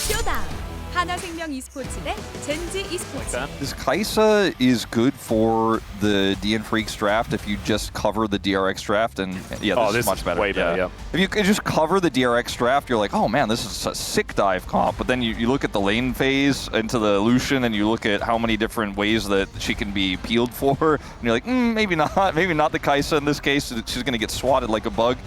쇼다운 하나생명 e스포츠 대 젠지 e스포츠. This Kai'Sa is good for the DNF draft if you just cover the DRX draft, and yeah, this is much better. Way better, yeah. If you could just cover the DRX draft, you're like, oh man, this is a sick dive comp. But then you look at the lane phase into the Lucian, and you look at how many different ways that she can be peeled for, and you're like, maybe not the Kai'Sa in this case. She's going to get swatted like a bug.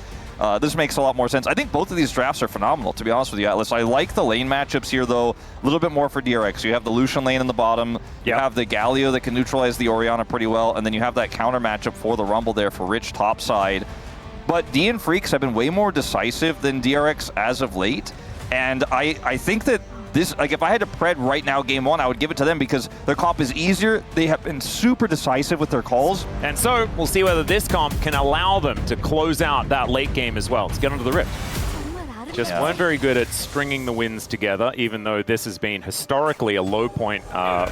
This makes a lot more sense. I think both of these drafts are phenomenal, to be honest with you, Atlas. I like the lane matchups here, though, a little bit more for DRX. You have the Lucian lane in the bottom, you have the Galio that can neutralize the Orianna pretty well, and then you have that counter matchup for the Rumble there for Rich topside. But DN Freaks have been way more decisive than DRX as of late, and I think that this, like, if I had to pred right now game one, I would give it to them because their comp is easier. They have been super decisive with their calls. And so we'll see whether this comp can allow them to close out that late game as well. Let's get onto the Rift. Just weren't very good at stringing the wins together, even though this has been historically a low point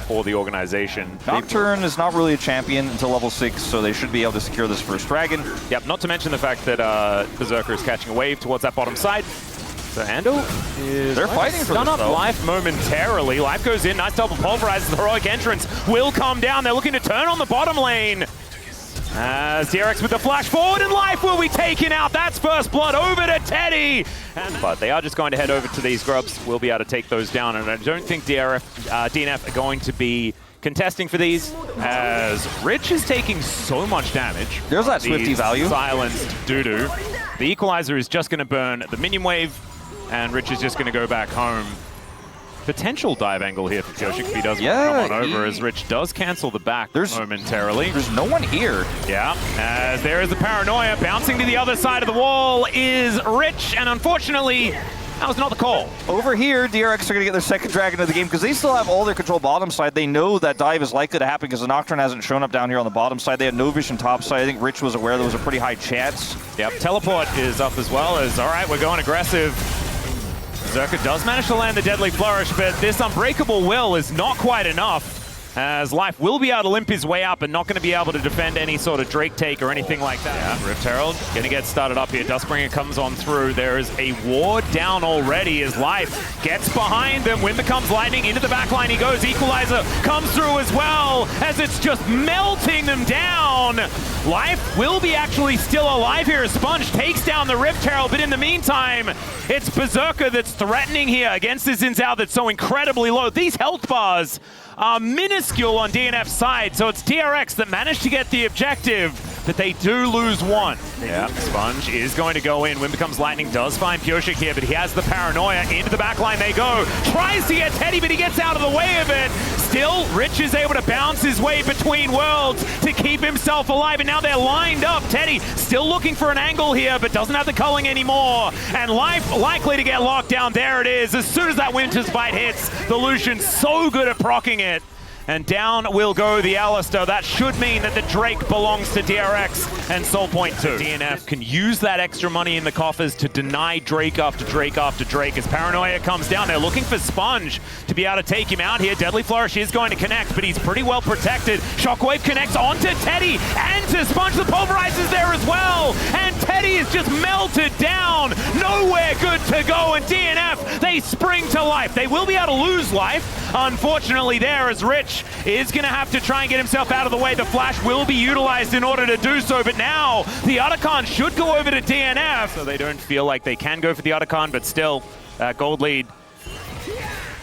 for the organization. Nocturne is not really a champion until level 6, so they should be able to secure this first dragon. Yep, not to mention the fact that Berserker is catching a wave towards that bottom side. So Handle is They're fighting for this, up though. Life momentarily. Life goes in, nice double pulverizes. The heroic entrance will come down. They're looking to turn on the bottom lane. As DRX with the flash forward, and Life will be taken out. That's first blood over to Teddy. But they are just going to head over to these grubs. We'll be able to take those down, and I don't think DNF are going to be contesting for these, as Rich is taking so much damage. There's that Swifty value. Silenced Dudu. The equalizer is just going to burn the minion wave, and Rich is just going to go back home. Potential dive angle here for Kyoshik if he doesn't come on over, as Rich does cancel the back momentarily. There's no one here. Yeah, as there is the paranoia. Bouncing to the other side of the wall is Rich, and unfortunately, that was not the call. Over here, DRX are going to get their second dragon of the game because they still have all their control bottom side. They know that dive is likely to happen because the Nocturne hasn't shown up down here on the bottom side. They had no vision top side. I think Rich was aware there was a pretty high chance. Yep, teleport is up as well as, all right, we're going aggressive. Berserker does manage to land the Deadly Flourish, but this Unbreakable Will is not quite enough, as Life will be able to limp his way up and not going to be able to defend any sort of Drake take or anything like that. Yeah, Rift Herald going to get started up here. Dustbringer comes on through. There is a ward down already as Life gets behind them. Wind becomes lightning. Into the back line he goes. Equalizer comes through as well, as it's just melting them down. Life will be actually still alive here as Sponge takes down the Rift Herald, but in the meantime, it's Berserker that's threatening here against this Xin Zhao that's so incredibly low. These health bars are minuscule on DNF's side, so it's DRX that managed to get the objective, but they do lose one. Yeah, Sponge is going to go in. Wind becomes lightning, does find Kyoshik here, but he has the paranoia. Into the back line they go. Tries to get Teddy, but he gets out of the way of it. Still, Rich is able to bounce his way between worlds to keep himself alive, and now they're lined up. Teddy still looking for an angle here, but doesn't have the culling anymore. And Life likely to get locked down. There it is. As soon as that Winter's Bite hits, the Lucian's so good at proccing it. And down will go the Alistar. That should mean that the Drake belongs to DRX and Soul Point 2. DNF can use that extra money in the coffers to deny Drake after Drake after Drake. As Paranoia comes down, they're looking for Sponge to be able to take him out here. Deadly Flourish is going to connect, but he's pretty well protected. Shockwave connects onto Teddy and to Sponge. The pulverizer's there as well. And Teddy is just melted down. Nowhere good to go. And DNF, they spring to life. They will be able to lose life, unfortunately, there, as Rich is going to have to try and get himself out of the way. The flash will be utilized in order to do so, but now the Otacon should go over to DNF, so they don't feel like they can go for the Otacon, but still, gold lead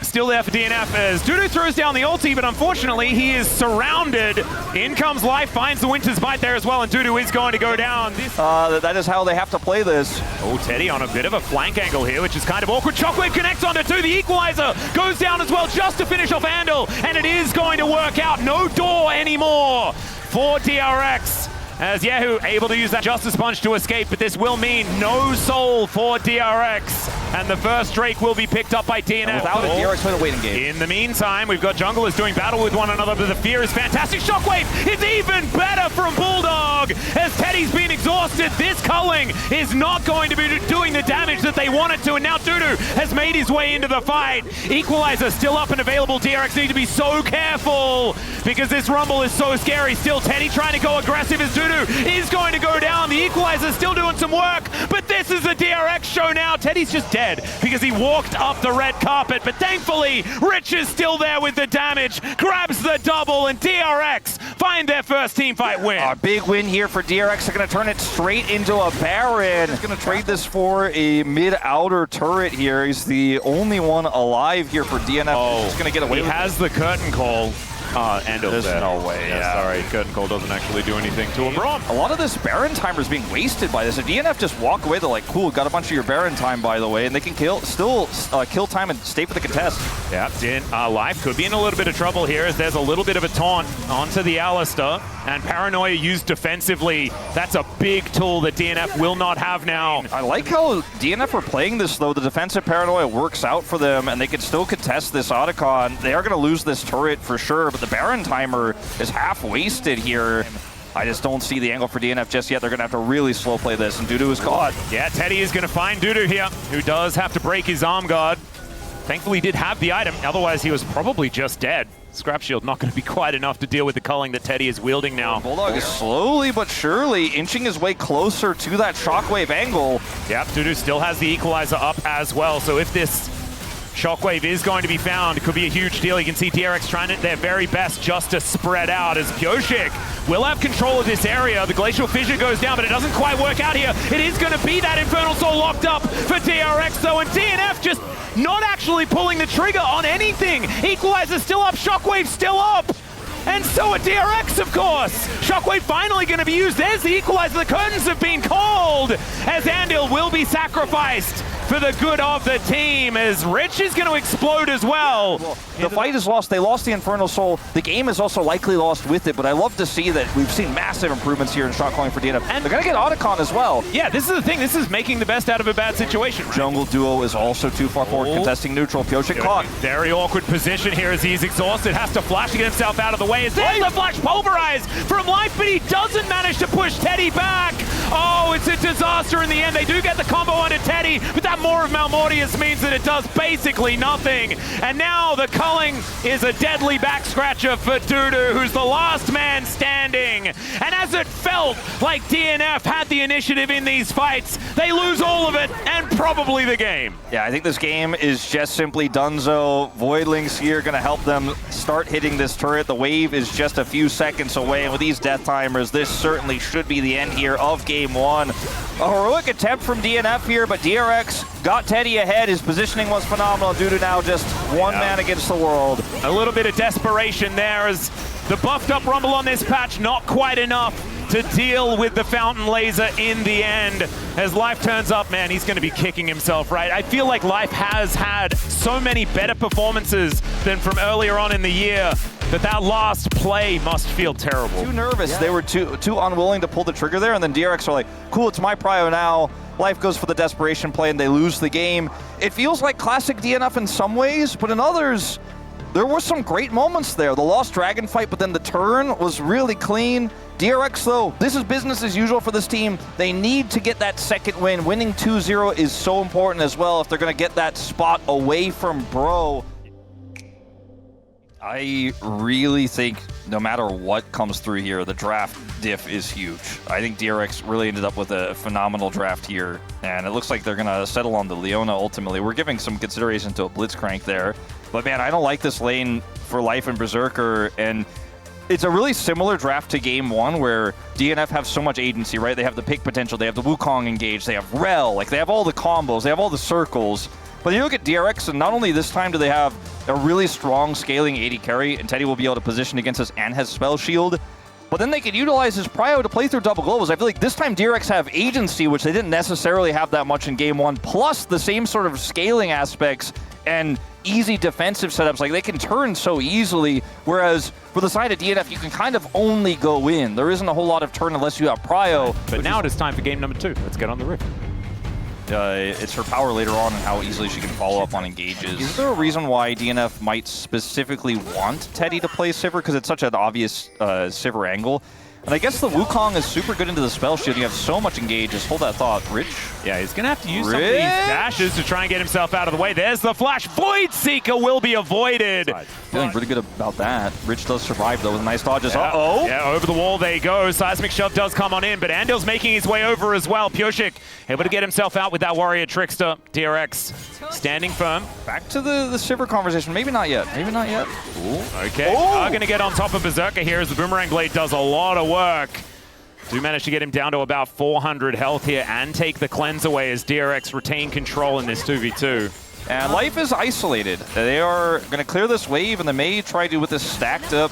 still there for DNF as Dudu throws down the ulti, but unfortunately he is surrounded. In comes Life, finds the Winter's Bite there as well, and Dudu is going to go down. That is how they have to play this. Oh, Teddy on a bit of a flank angle here, which is kind of awkward. Shockwave connects onto two. The equalizer goes down as well just to finish off Handle, and it is going to work out. No door anymore for DRX. As Yahoo able to use that Justice Punch to escape, but this will mean no soul for DRX. And the first Drake will be picked up by DNF. Without a DRX with a waiting game. In the meantime, we've got junglers doing battle with one another, but the fear is fantastic. Shockwave is even better from Bulldog. As Teddy's been exhausted, this culling is not going to be doing the damage that they want it to, and now Dudu has made his way into the fight. Equalizer still up and available. DRX need to be so careful because this Rumble is so scary. Still Teddy trying to go aggressive as Dudu is going to go down. The Equalizer still doing some work, but this is the DRX show now. Teddy's just dead. dead because he walked up the red carpet. But thankfully, Rich is still there with the damage, grabs the double, and DRX find their first teamfight win. A big win here for DRX. They're going to turn it straight into a Baron. He's going to trade this for a mid-outer turret here. He's the only one alive here for DNF. Oh, he's going to get away with it. He has the curtain call. And There's no way, yeah. Sorry, curtain call doesn't actually do anything to him. Braum. A lot of this Baron timer is being wasted by this. If DNF just walk away, they're like, cool, got a bunch of your Baron time, by the way, and they can still kill time and stay for the contest. Yeah, Life could be in a little bit of trouble here as there's a little bit of a taunt onto the Alistair, and Paranoia used defensively. That's a big tool that DNF will not have now. I like how DNF are playing this, though. The defensive Paranoia works out for them, and they can still contest this Otacon. They are going to lose this turret for sure, but the Baron timer is half wasted here. I just don't see the angle for DNF just yet. They're going to have to really slow play this, and Dudu is caught. Yeah, Teddy is going to find Dudu here, who does have to break his arm guard. Thankfully, he did have the item. Otherwise, he was probably just dead. Scrap Shield not going to be quite enough to deal with the culling that Teddy is wielding now. Bulldog is slowly but surely inching his way closer to that shockwave angle. Yep, Dudu still has the equalizer up as well. So if this Shockwave is going to be found, it could be a huge deal. You can see DRX trying their very best just to spread out as Pioshik will have control of this area. The Glacial Fissure goes down, but it doesn't quite work out here. It is going to be that Infernal Soul locked up for DRX though, and DNF just not actually pulling the trigger on anything. Equalizer still up, Shockwave still up. And so a DRX, of course. Shockwave finally going to be used. There's the equalizer. The curtains have been called as Andil will be sacrificed for the good of the team as Rich is going to explode as well. The fight is lost. They lost the Infernal Soul. The game is also likely lost with it, but I love to see that we've seen massive improvements here in shot calling for DNF. And they're going to get Otacon as well. Yeah, this is the thing. This is making the best out of a bad situation. Jungle Duo is also too far forward, contesting neutral. Pioshik caught. Very awkward position here as he's exhausted. Has to flash to get himself out of the way. As there's the flash pulverized from Life, but he doesn't manage to push Teddy back. Oh, it's a disaster in the end. They do get the combo onto Teddy, but that more of Malmortius means that it does basically nothing. And now the culling is a deadly back scratcher for Dudu, who's the last man standing. And as it felt like DNF had the initiative in these fights, they lose all of it and probably the game. Yeah, I think this game is just simply donezo. Voidlings here going to help them start hitting this turret. The wave is just a few seconds away, and with these death timers, this certainly should be the end here of game one. A heroic attempt from DNF here, but DRX got Teddy ahead. His positioning was phenomenal. Dudu now just one man against the world. A little bit of desperation there as the buffed up Rumble on this patch, not quite enough to deal with the Fountain Laser in the end. As Life turns up, man, he's going to be kicking himself, right? I feel like Life has had so many better performances than from earlier on in the year that last play must feel terrible. Too nervous. Yeah. They were too unwilling to pull the trigger there, and then DRX are like, cool, it's my prio now. Life goes for the desperation play, and they lose the game. It feels like classic DNF in some ways, but in others, there were some great moments there. The Lost Dragon fight, but then the turn was really clean. DRX, though, this is business as usual for this team. They need to get that second win. Winning 2-0 is so important as well if they're going to get that spot away from Bro. I really think no matter what comes through here, the draft diff is huge. I think DRX really ended up with a phenomenal draft here, and it looks like they're going to settle on the Leona ultimately. We're giving some consideration to a Blitzcrank there, but man, I don't like this lane for Life and Berserker, and it's a really similar draft to game one where DNF have so much agency, right? They have the pick potential, they have the Wukong engage, they have Rel, like they have all the combos, they have all the circles. But you look at DRX, and not only this time do they have a really strong scaling AD carry, and Teddy will be able to position against us and has Spell Shield, but then they can utilize his prio to play through double globals. I feel like this time DRX have agency, which they didn't necessarily have that much in game one, plus the same sort of scaling aspects and easy defensive setups. Like, they can turn so easily, whereas for the side of DNF, you can kind of only go in. There isn't a whole lot of turn unless you have prio. But now it is time for game number 2. Let's get on the Rift. It's her power later on and how easily she can follow up on engages. Is there a reason why DNF might specifically want Teddy to play Sivir? Because it's such an obvious Sivir angle. And I guess the Wukong is super good into the spell shield. You have so much engage. Just hold that thought. Rich? Yeah, he's going to have to use some of these dashes to try and get himself out of the way. There's the flash. Void Seeker will be avoided. Feeling pretty good about that. Rich does survive, though, with nice dodges. Yeah. Uh-oh. Yeah, over the wall they go. Seismic Shove does come on in, but Andil's making his way over as well. Pyoshik able to get himself out with that Warrior Trickster. DRX standing firm. Back to the Sivir conversation. Maybe not yet. Maybe not yet. Ooh. Okay, are going to get on top of Berserker here as the Boomerang Blade does a lot of work. Do manage to get him down to about 400 health here and take the cleanse away as DRX retain control in this 2v2. And Life is isolated. They are going to clear this wave, and they may try to, with this stacked up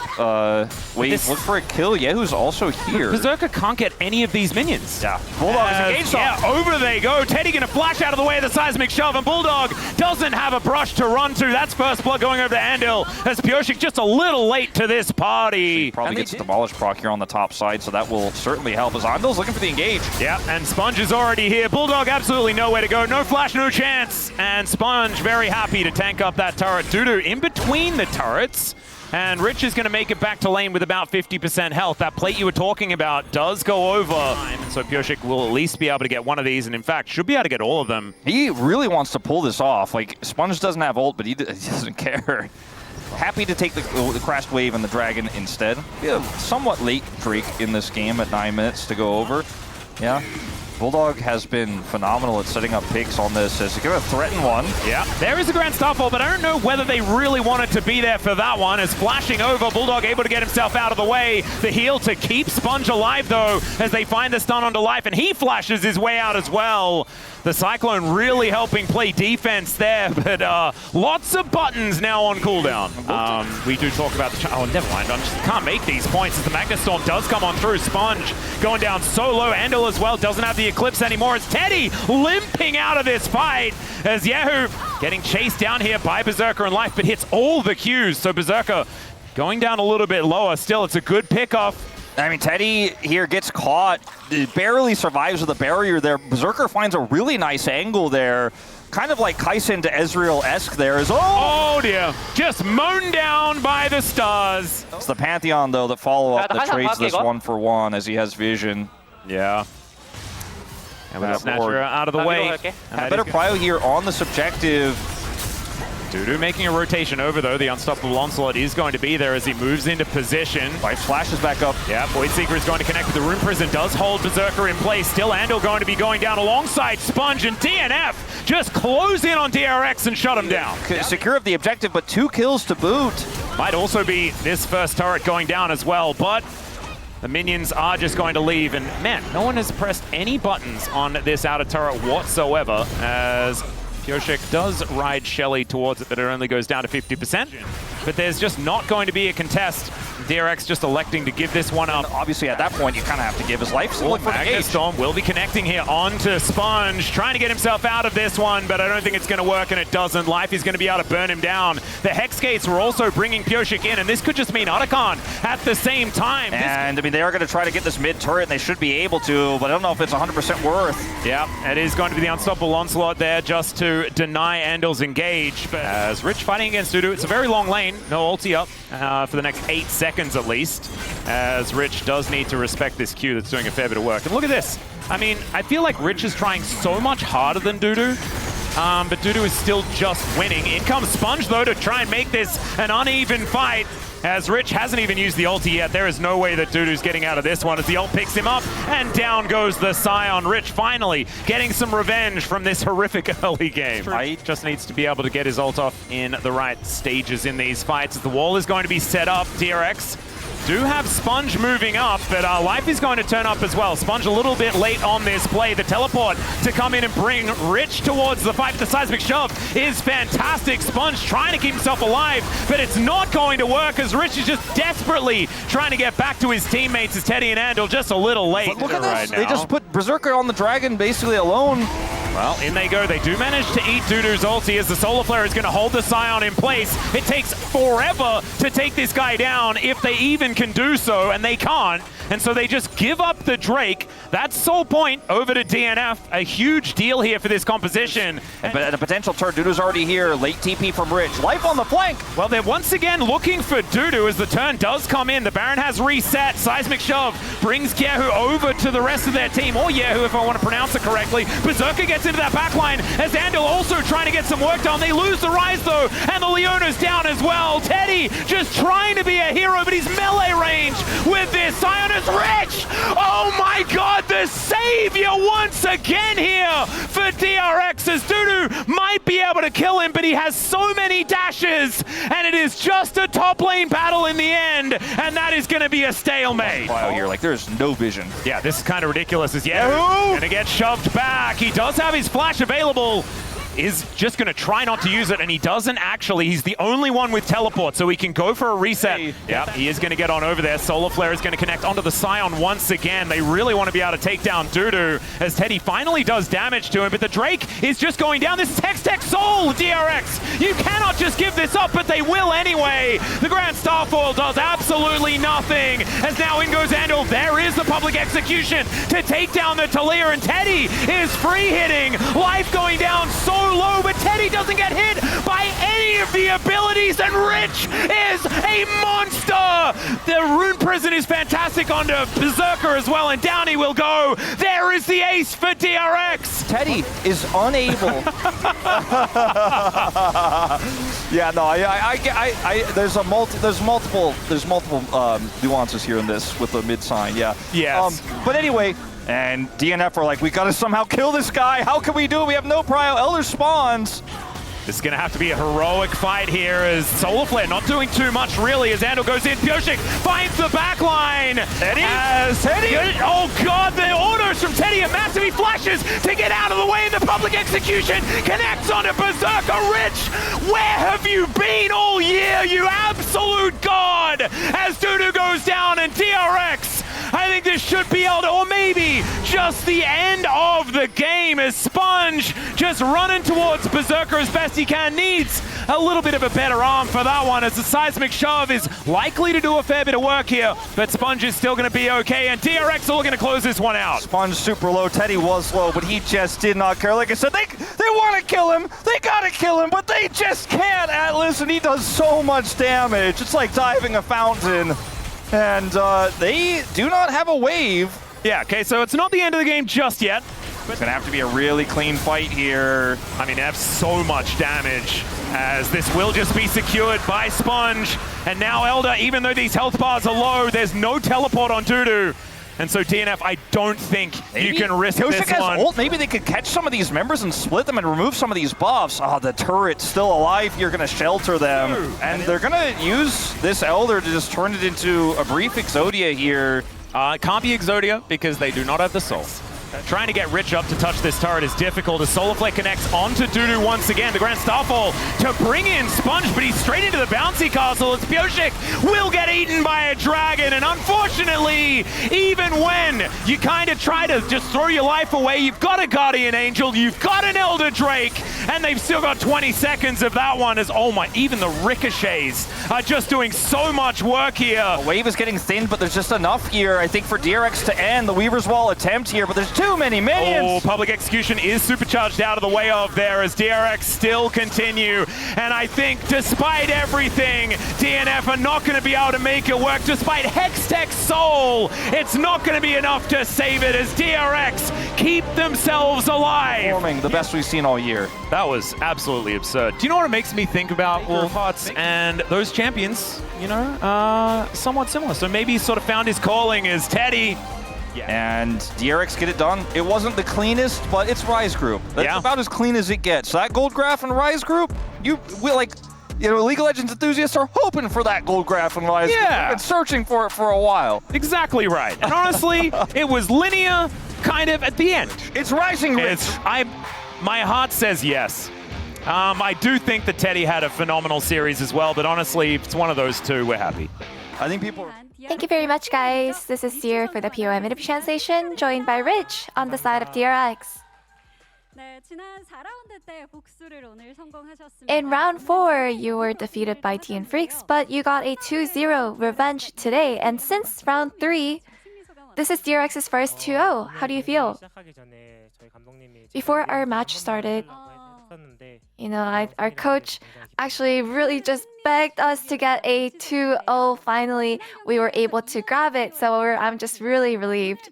wave, look for a kill. Yehu's also here. Berserker can't get any of these minions. Yeah. Bulldog is engaged. Yeah, over they go. Teddy going to flash out of the way of the Seismic Shove, and Bulldog doesn't have a brush to run to. That's first blood going over to Andil as Pyoshik just a little late to this party. Probably gets demolished proc here on the top side, so that will certainly help as Andil's looking for the engage. Yeah, and Sponge is already here. Bulldog absolutely nowhere to go. No flash, no chance. And Sponge very happy to tank up that turret. Dudu in between the turrets. And Rich is going to make it back to lane with about 50% health. That plate you were talking about does go over. So Pyoshik will at least be able to get one of these, and in fact, should be able to get all of them. He really wants to pull this off. Like, Sponge doesn't have ult, but he doesn't care. Happy to take the crashed wave and the dragon instead. Yeah, somewhat late Drake in this game at 9 minutes to go over. Yeah. Bulldog has been phenomenal at setting up picks on this as he's going to threaten one. Yeah, there is a Grand Starfall, but I don't know whether they really wanted to be there for that one. As flashing over, Bulldog able to get himself out of the way. The heal to keep Sponge alive, though, as they find the stun onto Life, and he flashes his way out as well. The Cyclone really helping play defense there, but lots of buttons now on cooldown. We do talk about the... Oh, never mind. I just can't make these points as the Magna Storm does come on through. Sponge going down solo. Andil as well doesn't have the Eclipse anymore. It's Teddy limping out of this fight as Yehu getting chased down here by Berserker and Life, but hits all the Qs. So Berserker going down a little bit lower. Still, it's a good pickoff. I mean, Teddy here gets caught, barely survives with a barrier there. Berserker finds a really nice angle there. Kind of like Kaisen to Ezreal-esque there. Oh dear. Just mown down by the stars. It's the Pantheon, though, that follow up that trades this 1-for-1 as he has vision. Yeah. And we'll snatch her out of the way. And better prio here on the subjective. Dudu making a rotation over, though. The Unstoppable Onslaught is going to be there as he moves into position. Life flashes back up. Yeah, Void Seeker is going to connect with the Rune Prison. Does hold Berserker in place. Still Andil going to be going down alongside Sponge, and DNF just close in on DRX and shut him down. Secure of the objective, but 2 kills to boot. Might also be this first turret going down as well, but the minions are just going to leave. And man, no one has pressed any buttons on this outer turret whatsoever as Pyoshik does ride Shelly towards it, but it only goes down to 50%. But there's just not going to be a contest. DRX just electing to give this one up. Obviously, at that point, you kind of have to give his life. So Magna Storm will be connecting here onto Sponge, trying to get himself out of this one, but I don't think it's going to work, and it doesn't. Life is going to be able to burn him down. The Hex Gates were also bringing Pyoshik in, and this could just mean Otacon at the same time. And, I mean, they are going to try to get this mid-turret, and they should be able to, but I don't know if it's 100% worth. Yeah, it is going to be the Unstoppable Onslaught there just to deny Andil's engage. But as Rich fighting against Dudu, it's a very long lane. No ulti up for the next 8 seconds at least, as Rich does need to respect this Q that's doing a fair bit of work. And look at this. I mean, I feel like Rich is trying so much harder than Dudu, but Dudu is still just winning. In comes Sponge, though, to try and make this an uneven fight, as Rich hasn't even used the ulti yet. There is no way that Dudu's getting out of this one as the ult picks him up, and down goes the Scion. Rich finally getting some revenge from this horrific early game. Rich just needs to be able to get his ult off in the right stages in these fights. The wall is going to be set up. DRX do have Sponge moving up, but Life is going to turn up as well. Sponge a little bit late on this play. The teleport to come in and bring Rich towards the fight. The Seismic Shove is fantastic. Sponge trying to keep himself alive, but it's not going to work as Rich is just desperately trying to get back to his teammates as Teddy and Andil just a little late. But look at this. They just put Berserker on the dragon basically alone. Well, in they go. They do manage to eat Dudu's ulti as the Solar Flare is going to hold the Scion in place. It takes forever to take this guy down if they even can do so, and they can't. and so they just give up the Drake. That's Soul Point over to DNF. A huge deal here for this composition. But a potential turn. Dudu's already here. Late TP from Rich. Life on the flank. Well, they're once again looking for Dudu as the turn does come in. The Baron has reset. Seismic Shove brings Yehu over to the rest of their team, or Yehu if I want to pronounce it correctly. Berserker gets into that backline as Andal also trying to get some work done. They lose the Rise though, and the Leona's down as well. Teddy just trying to be a hero, but he's melee range with this. Sionis Rich! Oh my god, the savior once again here for DRX as Dudu might be able to kill him, but he has so many dashes, and it is just a top lane battle in the end, and that is going to be a stalemate. Wow, you're like, there's no vision. Yeah, this is kind of ridiculous as Yehu gonna get shoved back. He does have his flash available. Is just going to try not to use it, and he doesn't actually. He's the only one with teleport, so he can go for a reset. Yeah, he is going to get on over there. Solar Flare is going to connect onto the Scion once again. They really want to be able to take down Dudu as Teddy finally does damage to him, but the Drake is just going down. This is Hextech Soul, DRX. You cannot just give this up, but they will anyway. The Grand Starfall does absolutely nothing, as now in goes Andal. There is the public execution to take down the Talir, and Teddy is free hitting. Life going down so low, but Teddy doesn't get hit by any of the abilities, and Rich is a monster! The Rune Prison is fantastic onto Berserker as well, and down he will go. There is the ace for DRX! Teddy is unable. Yeah, no, there's multiple nuances here in this with the mid sign. Yeah. Yes. But anyway. And DNF are like, we gotta somehow kill this guy. How can we do it? We have no prio. Elder spawns. This is going to have to be a heroic fight here as Solar Flare not doing too much really as Andal goes in. Pioshik finds the backline. Teddy? Oh god, the orders from Teddy are massive. He flashes to get out of the way. The public execution connects onto Berserker. Rich, where have you been all year, you absolute god? As Dudu goes down and DRX, I think this should be able to, or maybe just the end of the game as Sponge just running towards Berserker as best he can. Needs a little bit of a better arm for that one as the Seismic Shove is likely to do a fair bit of work here, but Sponge is still going to be okay, and DRX are going to close this one out. Sponge super low, Teddy was low, but he just did not care. Like I said, they want to kill him, they got to kill him, but they just can't, Atlas, and he does so much damage. It's like diving a fountain. And they do not have a wave. Yeah, okay, so it's not the end of the game just yet. It's going to have to be a really clean fight here. I mean, they have so much damage as this will just be secured by Sponge. And now Elder, even though these health bars are low, there's no teleport on Dudu. And so DNF, I don't think you can risk this one. Ult. Maybe they could catch some of these members and split them and remove some of these buffs. Oh, the turret's still alive. You're going to shelter them. And they're going to use this Elder to just turn it into a brief Exodia here. It can't be Exodia because they do not have the soul. Trying to get Rich up to touch this turret is difficult as Solar Flare connects onto Dudu once again. The Grand Starfall to bring in Sponge, but he's straight into the bouncy castle as Pioshik will get eaten by a dragon. And unfortunately, even when you kind of try to just throw your life away, you've got a Guardian Angel, you've got an Elder Drake, and they've still got 20 seconds of that one as, oh my, even the ricochets are just doing so much work here. The wave is getting thin, but there's just enough here, I think, for DRX to end the Weaver's Wall attempt here, but there's too many minions. Oh, public execution is supercharged out of the way of there as DRX still continue. And I think despite everything, DNF are not going to be able to make it work. Despite Hextech Soul, it's not going to be enough to save it as DRX keep themselves alive. Performing the best we've seen all year. That was absolutely absurd. Do you know what it makes me think about Wolfhearts and those champions, you know, somewhat similar. So maybe he sort of found his calling as Teddy. Yeah. And DRX get it done. It wasn't the cleanest, but it's Rise Group. That's about as clean as it gets. So that Gold Graph and Rise Group, League of Legends enthusiasts are hoping for that Gold Graph and Rise Group. They've been searching for it for a while. Exactly right. And honestly, it was linear kind of at the end. It's Rising Rich. My heart says yes. I do think that Teddy had a phenomenal series as well, but honestly, if it's one of those two, we're happy. I think people are... Thank you very much, guys. This is Seer for the POM interview translation, joined by Rich on the side of DRX. In round 4, you were defeated by TN Freaks, but you got a 2-0 revenge today. And since round 3, This is DRX's first 2-0. How do you feel? Before our match started, our coach actually really just begged us to get a 2-0. Finally, we were able to grab it, so I'm just really relieved.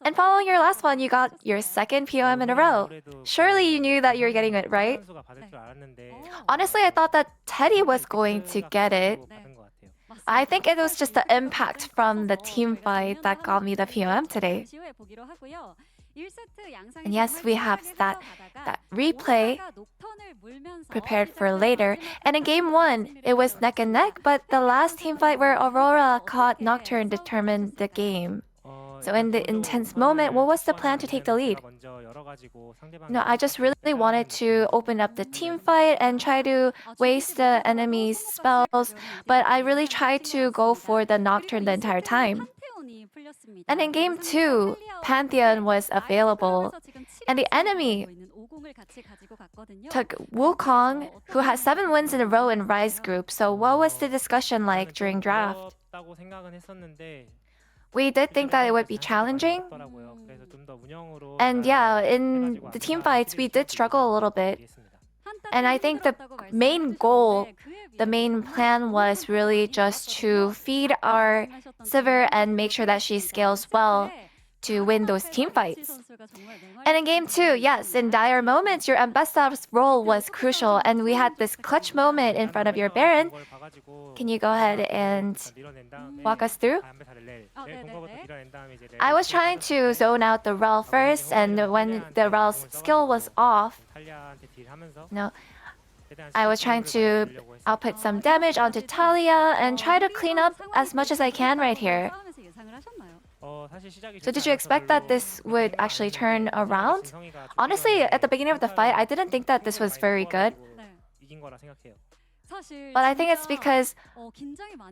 And following your last one, you got your second POM in a row. Surely you knew that you were getting it right? Honestly, I thought that Teddy was going to get it. I think it was just the impact from the team fight that got me the POM today. And yes, we have that replay prepared for later. And in game 1, it was neck and neck, but the last team fight where Aurora caught Nocturne determined the game. So in the intense moment, what was the plan to take the lead? No, I just really wanted to open up the team fight and try to waste the enemy's spells, but I really tried to go for the Nocturne the entire time. And in game 2, Pantheon was available, and the enemy took Wukong, who has 7 wins in a row in Rise group. So what was the discussion like during draft? We did think that it would be challenging. And yeah, in the team fights, we did struggle a little bit. And I think the main goal, the main plan was really just to feed our Sivir and make sure that she scales well to win those team fights. And in game 2, yes, in dire moments, your Ambessa's role was crucial, and we had this clutch moment in front of your Baron. Can you go ahead and walk us through? I was trying to zone out the Rel first, and when the Rel's skill was off, I was trying to output some damage onto Talia and try to clean up as much as I can right here. So did you expect that this would actually turn around? Honestly, at the beginning of the fight, I didn't think that this was very good. But I think it's because,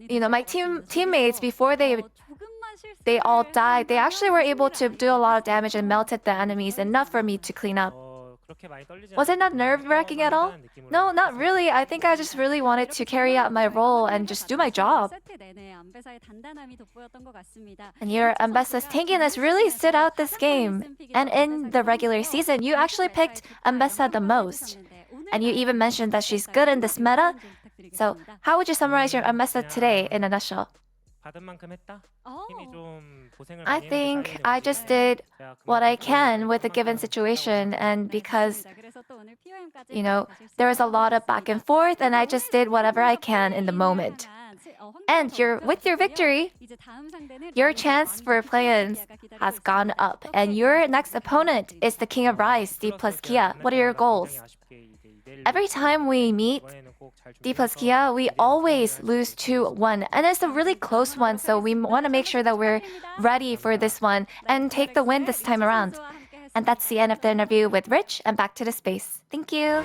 my teammates, before they all died, they actually were able to do a lot of damage and melted the enemies enough for me to clean up. Was it not nerve-wracking at all? No, not really. I think I just really wanted to carry out my role and just do my job. And your Ambessa's tankiness really stood out this game. And in the regular season, you actually picked Ambessa the most. And you even mentioned that she's good in this meta. So how would you summarize your Ambessa today in a nutshell? I think I just did what I can with a given situation, and because there was a lot of back and forth, and I just did whatever I can in the moment. And with your victory, your chance for play-ins has gone up, and your next opponent is the King of Rise, D plus Kia. What are your goals? Every time we meet D plus Kia, we always lose 2-1, and it's a really close one, so we want to make sure that we're ready for this one and take the win this time around. And that's the end of the interview with Rich, and back to the space. Thank you.